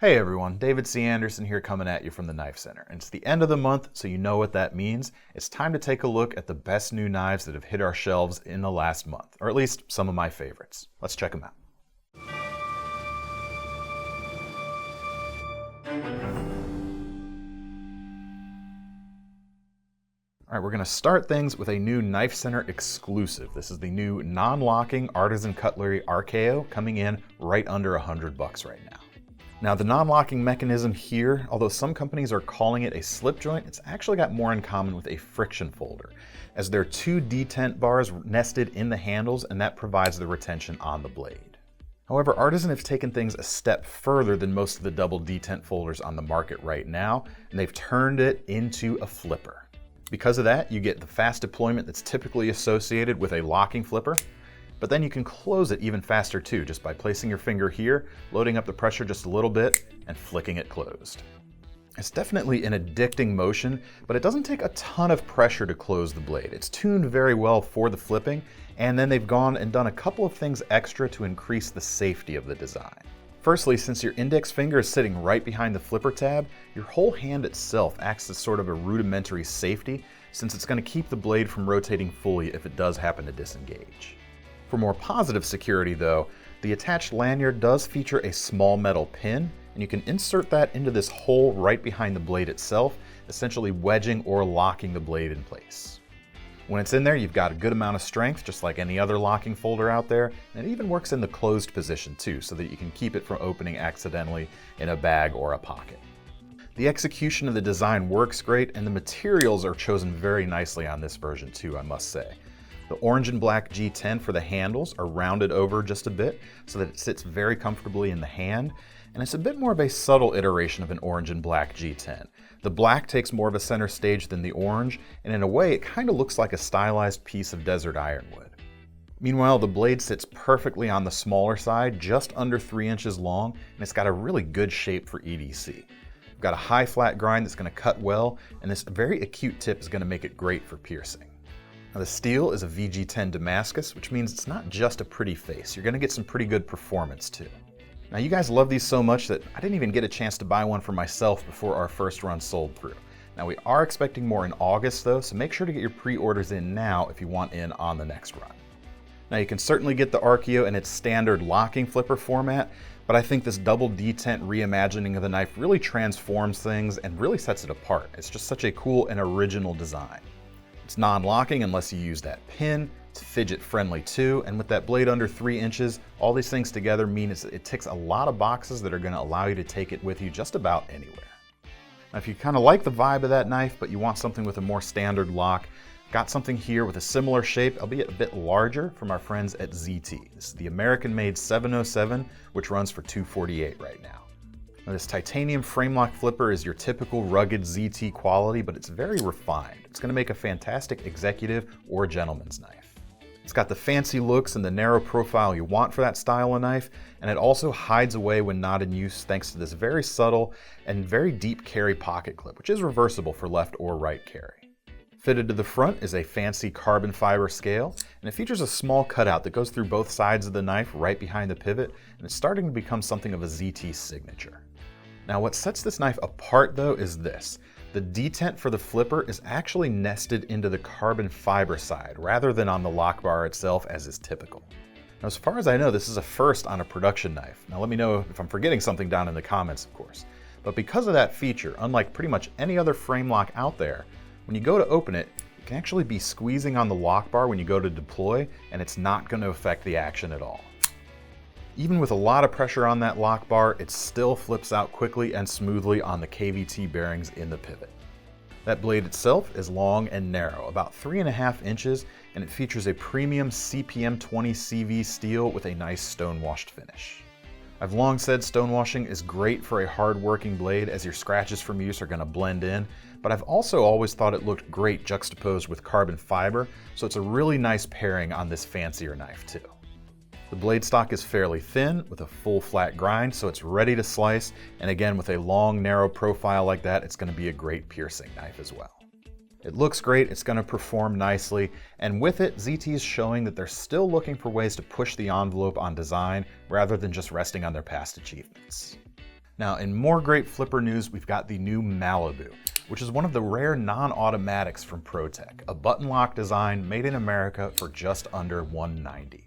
Hey everyone, David C. Anderson here coming at you from the Knife Center. And it's the end of the month, so you know what that means. It's time to take a look at the best new knives that have hit our shelves in the last month, or at least some of my favorites. Let's check them out. All right, we're going to start things with a new KnifeCenter exclusive. This is the new non-locking Artisan Cutlery RKO coming in right under $100 right now. Now the non-locking mechanism here, although some companies are calling it a slip joint, it's actually got more in common with a friction folder, as there are two detent bars nested in the handles and that provides the retention on the blade. However, Artisan have taken things a step further than most of the double detent folders on the market right now, and they've turned it into a flipper. Because of that, you get the fast deployment that's typically associated with a locking flipper, but then you can close it even faster too, just by placing your finger here, loading up the pressure just a little bit, and flicking it closed. It's definitely an addicting motion, but it doesn't take a ton of pressure to close the blade. It's tuned very well for the flipping, and then they've gone and done a couple of things extra to increase the safety of the design. Firstly, since your index finger is sitting right behind the flipper tab, your whole hand itself acts as sort of a rudimentary safety, since it's going to keep the blade from rotating fully if it does happen to disengage. For more positive security though, the attached lanyard does feature a small metal pin, and you can insert that into this hole right behind the blade itself, essentially wedging or locking the blade in place. When it's in there, you've got a good amount of strength, just like any other locking folder out there, and it even works in the closed position too, so that you can keep it from opening accidentally in a bag or a pocket. The execution of the design works great, and the materials are chosen very nicely on this version too, I must say. The orange and black G10 for the handles are rounded over just a bit so that it sits very comfortably in the hand, and it's a bit more of a subtle iteration of an orange and black G10. The black takes more of a center stage than the orange, and in a way it kind of looks like a stylized piece of desert ironwood. Meanwhile, the blade sits perfectly on the smaller side, just under 3 inches long, and it's got a really good shape for EDC. We've got a high flat grind that's going to cut well, and this very acute tip is going to make it great for piercing. Now the steel is a VG10 Damascus, which means it's not just a pretty face. You're going to get some pretty good performance too. Now you guys love these so much that I didn't even get a chance to buy one for myself before our first run sold through. Now we are expecting more in August though, so make sure to get your pre-orders in now if you want in on the next run. Now you can certainly get the RKO in its standard locking flipper format, but I think this double detent reimagining of the knife really transforms things and really sets it apart. It's just such a cool and original design. It's non-locking unless you use that pin, it's fidget friendly too, and with that blade under 3 inches, all these things together mean it ticks a lot of boxes that are going to allow you to take it with you just about anywhere. Now if you kind of like the vibe of that knife, but you want something with a more standard lock, got something here with a similar shape, albeit a bit larger, from our friends at ZT. This is the American-made 707, which runs for $248 right now. Now this titanium frame lock flipper is your typical rugged ZT quality, but it's very refined. It's going to make a fantastic executive or gentleman's knife. It's got the fancy looks and the narrow profile you want for that style of knife, and it also hides away when not in use thanks to this very subtle and very deep carry pocket clip, which is reversible for left or right carry. Fitted to the front is a fancy carbon fiber scale, and it features a small cutout that goes through both sides of the knife right behind the pivot, and it's starting to become something of a ZT signature. Now what sets this knife apart though is this. The detent for the flipper is actually nested into the carbon fiber side rather than on the lock bar itself as is typical. Now as far as I know, this is a first on a production knife. Now let me know if I'm forgetting something down in the comments, of course. But because of that feature, unlike pretty much any other frame lock out there, when you go to open it, you can actually be squeezing on the lock bar when you go to deploy, and it's not going to affect the action at all. Even with a lot of pressure on that lock bar, it still flips out quickly and smoothly on the KVT bearings in the pivot. That blade itself is long and narrow, about 3.5 inches, and it features a premium CPM 20 CV steel with a nice stone-washed finish. I've long said stonewashing is great for a hard-working blade as your scratches from use are going to blend in, but I've also always thought it looked great juxtaposed with carbon fiber, so it's a really nice pairing on this fancier knife too. The blade stock is fairly thin with a full flat grind, so it's ready to slice, and again with a long narrow profile like that, it's going to be a great piercing knife as well. It looks great, it's going to perform nicely, and with it, ZT is showing that they're still looking for ways to push the envelope on design rather than just resting on their past achievements. Now, in more great flipper news, we've got the new Malibu, which is one of the rare non-automatics from Protec, a button lock design made in America for just under $190.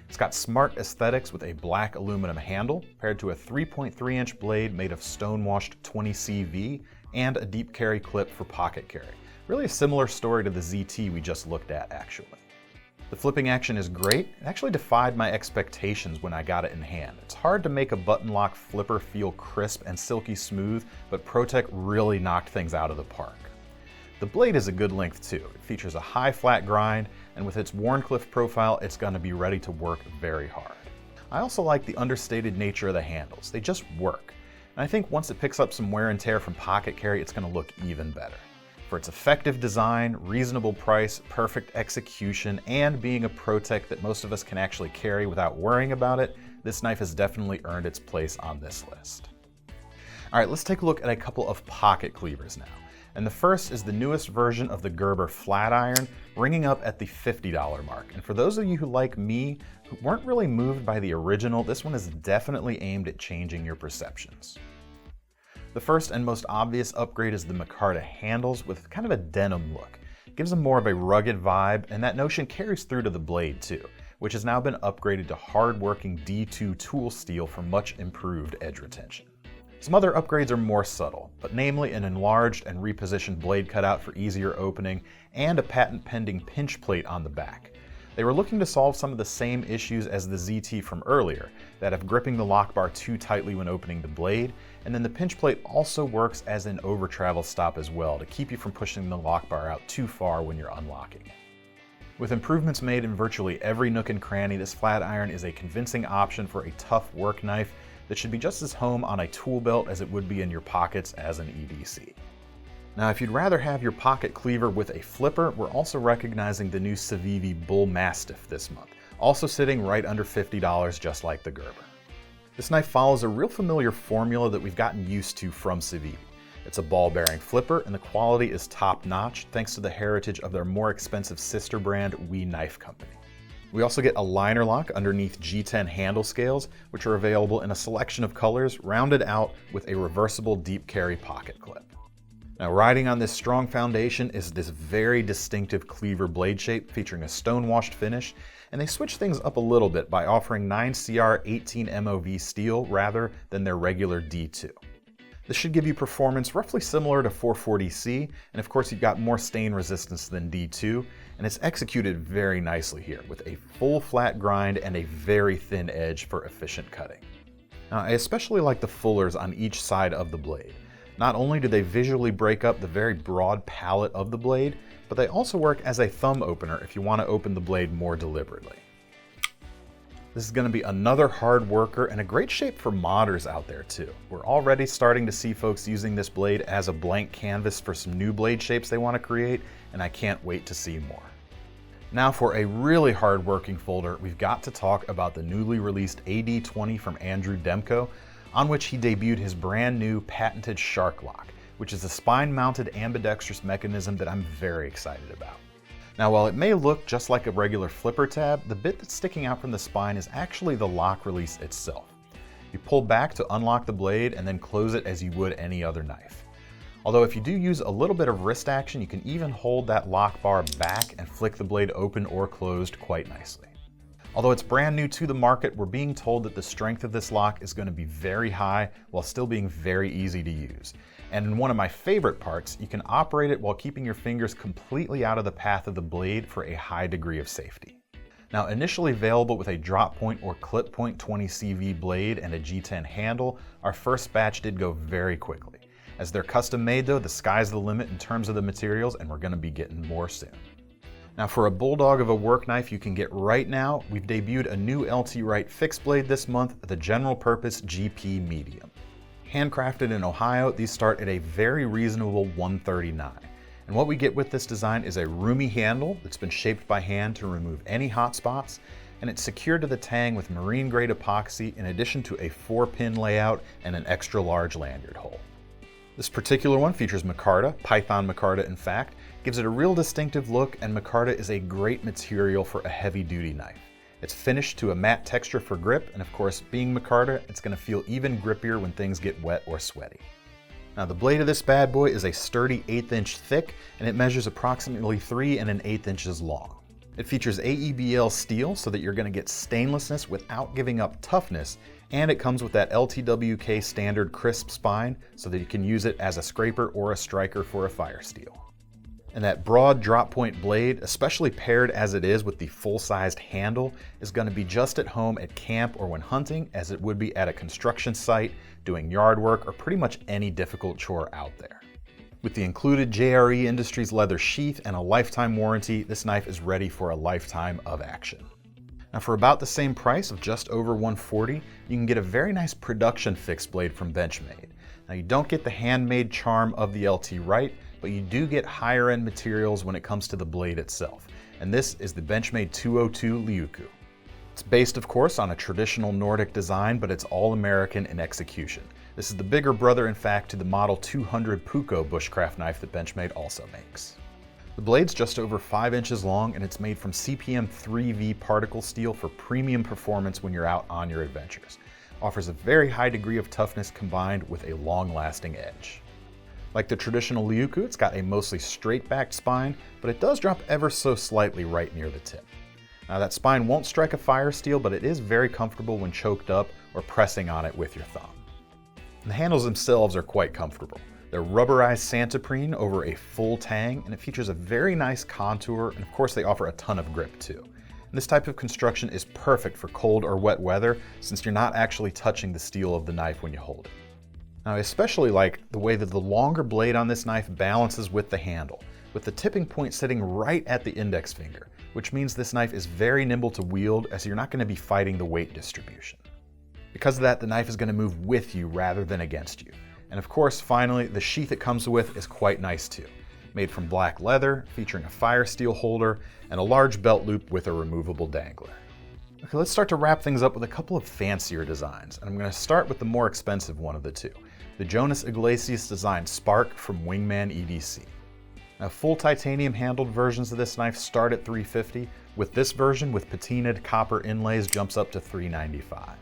It's got smart aesthetics with a black aluminum handle paired to a 3.3-inch blade made of stone-washed 20CV and a deep carry clip for pocket carry. Really a similar story to the ZT we just looked at, actually. The flipping action is great. It actually defied my expectations when I got it in hand. It's hard to make a button lock flipper feel crisp and silky smooth, but Protec really knocked things out of the park. The blade is a good length too. It features a high flat grind, and with its Wharncliffe profile, it's going to be ready to work very hard. I also like the understated nature of the handles. They just work. And I think once it picks up some wear and tear from pocket carry, it's going to look even better. For its effective design, reasonable price, perfect execution, and being a Protec that most of us can actually carry without worrying about it, this knife has definitely earned its place on this list. All right, let's take a look at a couple of pocket cleavers now. And the first is the newest version of the Gerber flat iron, ringing up at the $50 mark. And for those of you who, like me, who weren't really moved by the original, this one is definitely aimed at changing your perceptions. The first and most obvious upgrade is the micarta handles with kind of a denim look. It gives them more of a rugged vibe, and that notion carries through to the blade too, which has now been upgraded to hard-working D2 tool steel for much improved edge retention. Some other upgrades are more subtle, but namely an enlarged and repositioned blade cutout for easier opening and a patent-pending pinch plate on the back. They were looking to solve some of the same issues as the ZT from earlier, that of gripping the lock bar too tightly when opening the blade, and then the pinch plate also works as an over-travel stop as well to keep you from pushing the lock bar out too far when you're unlocking it. With improvements made in virtually every nook and cranny, this flat iron is a convincing option for a tough work knife that should be just as home on a tool belt as it would be in your pockets as an EDC. Now, if you'd rather have your pocket cleaver with a flipper, we're also recognizing the new Savi V Bullmastiff this month, also sitting right under $50 just like the Gerber. This knife follows a real familiar formula that we've gotten used to from Savi. It's a ball-bearing flipper, and the quality is top-notch thanks to the heritage of their more expensive sister brand, We Knife Company. We also get a liner lock underneath G10 handle scales, which are available in a selection of colors, rounded out with a reversible deep carry pocket clip. Now, riding on this strong foundation is this very distinctive cleaver blade shape featuring a stone-washed finish, and they switch things up a little bit by offering 9CR 18 MOV steel rather than their regular D2. This should give you performance roughly similar to 440C, and of course you've got more stain resistance than D2, and it's executed very nicely here with a full flat grind and a very thin edge for efficient cutting. Now, I especially like the fullers on each side of the blade. Not only do they visually break up the very broad palette of the blade, but they also work as a thumb opener if you want to open the blade more deliberately. This is going to be another hard worker and a great shape for modders out there too. We're already starting to see folks using this blade as a blank canvas for some new blade shapes they want to create, and I can't wait to see more. Now for a really hard working folder, we've got to talk about the newly released AD20 from Andrew Demko, on which he debuted his brand new patented shark lock, which is a spine-mounted ambidextrous mechanism that I'm very excited about. Now, while it may look just like a regular flipper tab, the bit that's sticking out from the spine is actually the lock release itself. You pull back to unlock the blade and then close it as you would any other knife. Although if you do use a little bit of wrist action, you can even hold that lock bar back and flick the blade open or closed quite nicely. Although it's brand new to the market, we're being told that the strength of this lock is going to be very high while still being very easy to use. And in one of my favorite parts, you can operate it while keeping your fingers completely out of the path of the blade for a high degree of safety. Now, initially available with a drop point or clip point 20CV blade and a G10 handle, our first batch did go very quickly. As they're custom made though, the sky's the limit in terms of the materials, and we're going to be getting more soon. Now, for a bulldog of a work knife you can get right now, we've debuted a new LT Wright fixed blade this month, the General Purpose GP Medium. Handcrafted in Ohio, these start at a very reasonable $139. And what we get with this design is a roomy handle that's been shaped by hand to remove any hot spots, and it's secured to the tang with marine grade epoxy in addition to a 4-pin layout and an extra large lanyard hole. This particular one features micarta, Python micarta in fact, gives it a real distinctive look, and micarta is a great material for a heavy duty knife. It's finished to a matte texture for grip, and of course, being micarta, it's going to feel even grippier when things get wet or sweaty. Now the blade of this bad boy is a sturdy 1/8 inch thick, and it measures approximately 3 1/8 inches long. It features AEBL steel so that you're going to get stainlessness without giving up toughness, and it comes with that LTWK standard crisp spine so that you can use it as a scraper or a striker for a fire steel. And that broad drop point blade, especially paired as it is with the full-sized handle, is going to be just at home at camp or when hunting as it would be at a construction site, doing yard work, or pretty much any difficult chore out there. With the included JRE Industries leather sheath and a lifetime warranty, this knife is ready for a lifetime of action. Now for about the same price of just over $140, you can get a very nice production fixed blade from Benchmade. Now you don't get the handmade charm of the LT Right, but you do get higher end materials when it comes to the blade itself. And this is the Benchmade 202 Leoku. It's based, of course, on a traditional Nordic design, but it's all American in execution. This is the bigger brother, in fact, to the Model 200 Puko bushcraft knife that Benchmade also makes. The blade's just over 5 inches long, and it's made from CPM 3V particle steel for premium performance when you're out on your adventures. Offers a very high degree of toughness combined with a long-lasting edge. Like the traditional Leoku, it's got a mostly straight-backed spine, but it does drop ever so slightly right near the tip. Now that spine won't strike a fire steel, but it is very comfortable when choked up or pressing on it with your thumb. And the handles themselves are quite comfortable. They're rubberized Santoprene over a full tang, and it features a very nice contour, and of course they offer a ton of grip too. And this type of construction is perfect for cold or wet weather since you're not actually touching the steel of the knife when you hold it. Now I especially like the way that the longer blade on this knife balances with the handle, with the tipping point sitting right at the index finger, which means this knife is very nimble to wield as you're not going to be fighting the weight distribution. Because of that, the knife is going to move with you rather than against you. And of course, finally, the sheath it comes with is quite nice too. Made from black leather, featuring a fire steel holder, and a large belt loop with a removable dangler. Okay, let's start to wrap things up with a couple of fancier designs, and I'm going to start with the more expensive one of the two, the Jonas Iglesias designed Spark from Wingman EDC. Now, full titanium handled versions of this knife start at $350, with this version with patinaed copper inlays jumps up to $395.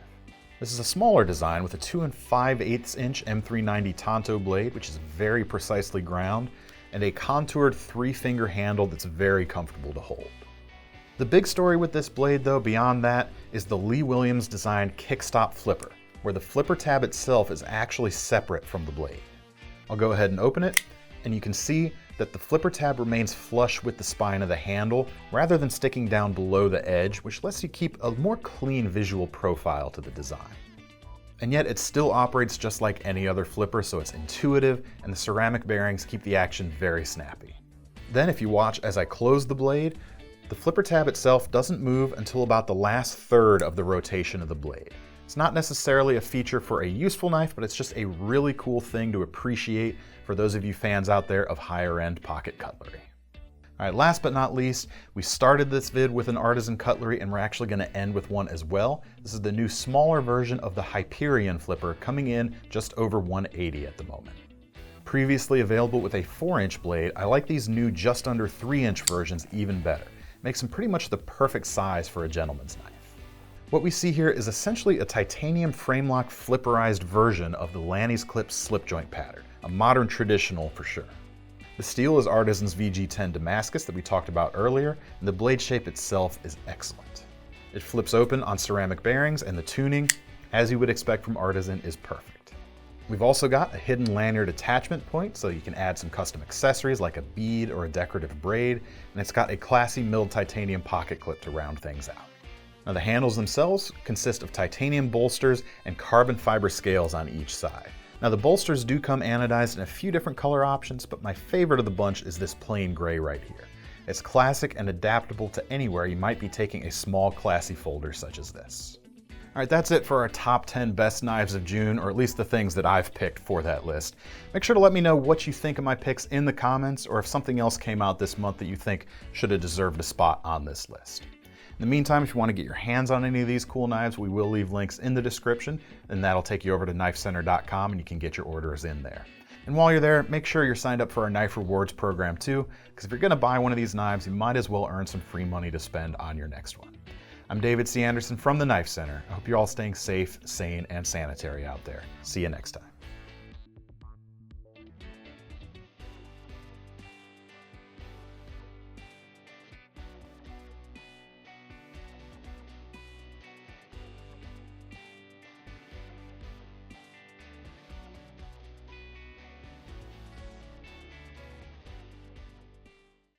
This is a smaller design with a 2 5/8 inch M390 Tonto blade, which is very precisely ground, and a contoured 3-finger handle that's very comfortable to hold. The big story with this blade though, beyond that, is the Lee Williams designed kickstop flipper, where the flipper tab itself is actually separate from the blade. I'll go ahead and open it, and you can see that the flipper tab remains flush with the spine of the handle rather than sticking down below the edge, which lets you keep a more clean visual profile to the design. And yet it still operates just like any other flipper, so it's intuitive, and the ceramic bearings keep the action very snappy. Then if you watch as I close the blade, the flipper tab itself doesn't move until about the last third of the rotation of the blade. It's not necessarily a feature for a useful knife, but it's just a really cool thing to appreciate for those of you fans out there of higher end pocket cutlery. All right, last but not least, we started this vid with an Artisan Cutlery, and we're actually going to end with one as well. This is the new smaller version of the Hyperion flipper, coming in just over $180 at the moment. Previously available with a 4-inch blade, I like these new just under 3-inch versions even better. It makes them pretty much the perfect size for a gentleman's knife. What we see here is essentially a titanium frame lock flipperized version of the Lanny's Clip slip joint pattern, a modern traditional for sure. The steel is Artisan's VG10 Damascus that we talked about earlier, and the blade shape itself is excellent. It flips open on ceramic bearings, and the tuning, as you would expect from Artisan, is perfect. We've also got a hidden lanyard attachment point so you can add some custom accessories like a bead or a decorative braid, and it's got a classy milled titanium pocket clip to round things out. Now the handles themselves consist of titanium bolsters and carbon fiber scales on each side. Now the bolsters do come anodized in a few different color options, but my favorite of the bunch is this plain gray right here. It's classic and adaptable to anywhere you might be taking a small classy folder such as this. All right, that's it for our top 10 best knives of June, or at least the things that I've picked for that list. Make sure to let me know what you think of my picks in the comments, or if something else came out this month that you think should have deserved a spot on this list. In the meantime, if you want to get your hands on any of these cool knives, we will leave links in the description, and that'll take you over to KnifeCenter.com and you can get your orders in there. And while you're there, make sure you're signed up for our Knife Rewards program too, because if you're going to buy one of these knives, you might as well earn some free money to spend on your next one. I'm David C. Anderson from the Knife Center. I hope you're all staying safe, sane, and sanitary out there. See you next time.